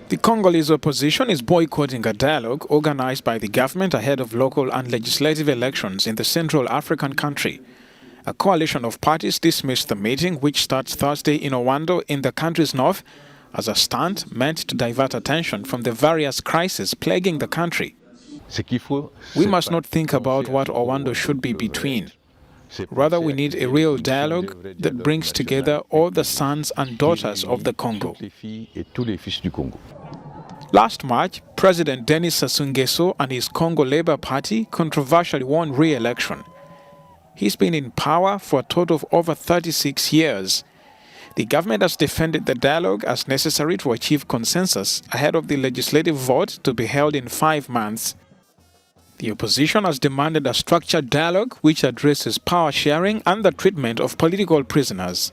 The Congolese opposition is boycotting a dialogue organized by the government ahead of local and legislative elections in the Central African country. A coalition of parties dismissed the meeting, which starts Thursday in Owando in the country's north, as a stunt meant to divert attention from the various crises plaguing the country. We must not think about what Owando should be between. Rather, we need a real dialogue that brings together all the sons and daughters of the Congo. Last March, President Denis Sassou Nguesso and his Congo Labour Party controversially won re-election. He's been in power for a total of over 36 years. The government has defended the dialogue as necessary to achieve consensus ahead of the legislative vote to be held in 5 months. The opposition has demanded a structured dialogue which addresses power sharing and the treatment of political prisoners.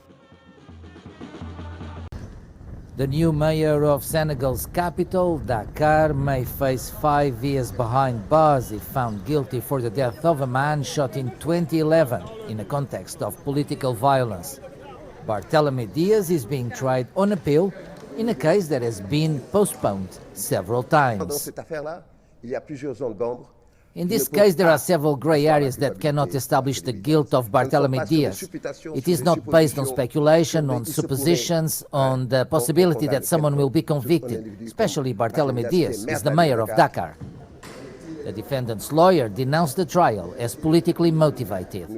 The new mayor of Senegal's capital, Dakar, may face 5 years behind bars if found guilty for the death of a man shot in 2011 in a context of political violence. Barthélémy Diaz is being tried on appeal in a case that has been postponed several times. In this case, there are several grey areas that cannot establish the guilt of Barthélémy Diaz. It is not based on speculation, on suppositions, on the possibility that someone will be convicted, especially Barthélémy Diaz is the mayor of Dakar. The defendant's lawyer denounced the trial as politically motivated.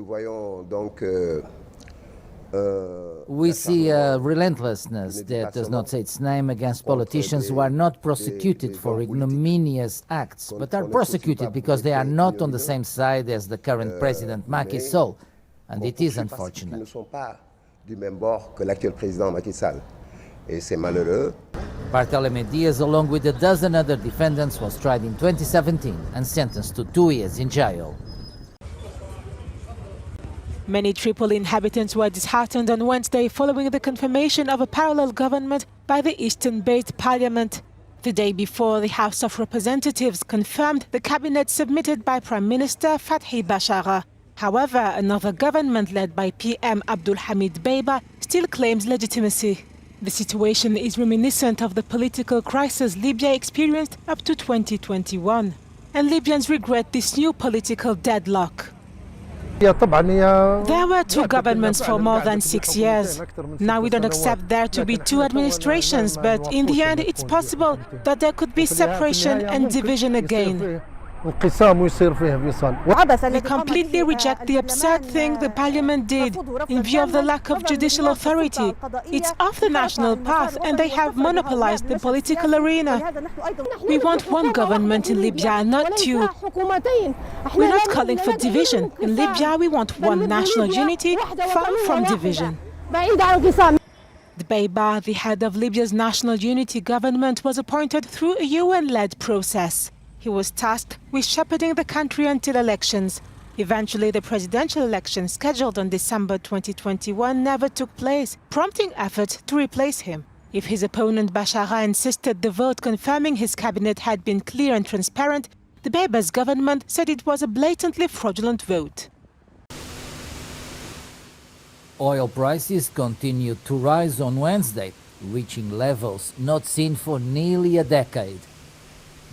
We see a relentlessness that does not say its name against politicians who are not prosecuted for ignominious acts, but are prosecuted because they are not on the same side as the current president Macky Sall, and it is unfortunate. Barthélémy Diaz, along with a dozen other defendants, was tried in 2017 and sentenced to 2 years in jail. Many Tripoli inhabitants were disheartened on Wednesday following the confirmation of a parallel government by the Eastern-based parliament. The day before, the House of Representatives confirmed the cabinet submitted by Prime Minister Fathi Bashagha. However, another government led by PM Abdul Hamid Beiba still claims legitimacy. The situation is reminiscent of the political crisis Libya experienced up to 2021. And Libyans regret this new political deadlock. There were 2 governments for more than 6 years. Now we don't accept there to be 2 administrations, but in the end it's possible that there could be separation and division again. We completely reject the absurd thing the parliament did in view of the lack of judicial authority. It's off the national path and they have monopolized the political arena. We want one government in Libya, not 2. We're not calling for division. In Libya, we want one national unity, far from division. The Beiba, the head of Libya's national unity government, was appointed through a UN-led process. He was tasked with shepherding the country until elections. Eventually, the presidential election scheduled on December 2021 never took place, prompting efforts to replace him. If his opponent Bashagha insisted the vote confirming his cabinet had been clear and transparent, the Beiba's government said it was a blatantly fraudulent vote. Oil prices continued to rise on Wednesday, reaching levels not seen for nearly a decade.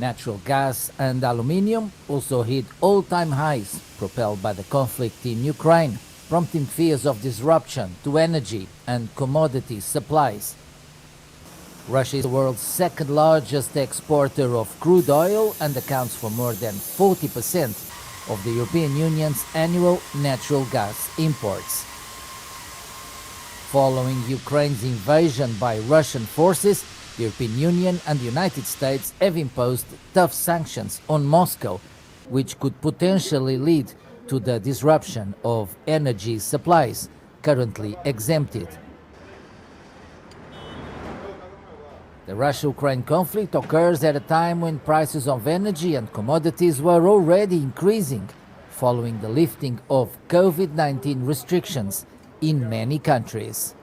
Natural gas and aluminium also hit all-time highs, propelled by the conflict in Ukraine, prompting fears of disruption to energy and commodity supplies. Russia is the world's second-largest exporter of crude oil and accounts for more than 40% of the European Union's annual natural gas imports. Following Ukraine's invasion by Russian forces, the European Union and the United States have imposed tough sanctions on Moscow, which could potentially lead to the disruption of energy supplies currently exempted. The Russia-Ukraine conflict occurs at a time when prices of energy and commodities were already increasing, following the lifting of COVID-19 restrictions in many countries.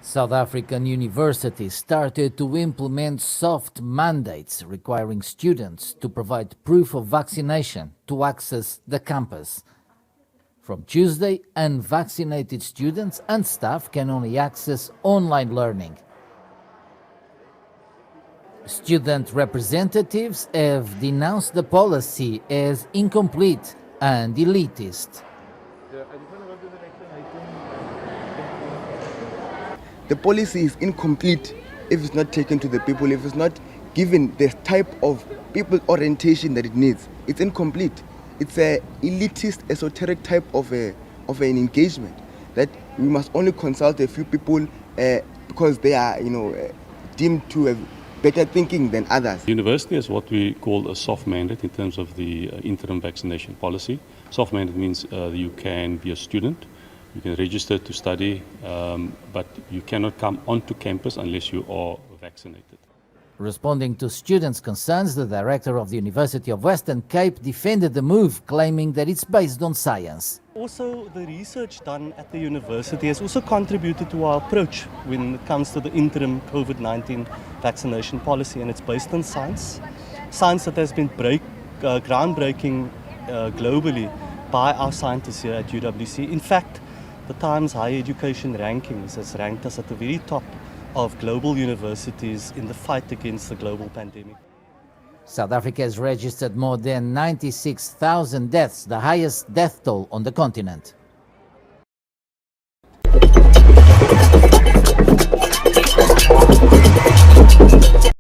South African universities started to implement soft mandates requiring students to provide proof of vaccination to access the campus. From Tuesday, unvaccinated students and staff can only access online learning. Student representatives have denounced the policy as incomplete and elitist. The policy is incomplete if it's not taken to the people, if it's not given the type of people orientation that it needs. It's incomplete. It's an elitist, esoteric type of an engagement that we must only consult a few people because they are, deemed to have better thinking than others. The university has what we call a soft mandate in terms of the interim vaccination policy. Soft mandate means you can be a student, you can register to study, but you cannot come onto campus unless you are vaccinated. Responding to students' concerns, the director of the University of Western Cape defended the move, claiming that it's based on science. Also, the research done at the university has also contributed to our approach when it comes to the interim COVID-19 vaccination policy, and it's based on science. Science that has been groundbreaking globally by our scientists here at UWC. In fact, the Times Higher Education Rankings has ranked us at the very top of global universities in the fight against the global pandemic. South Africa has registered more than 96,000 deaths, the highest death toll on the continent.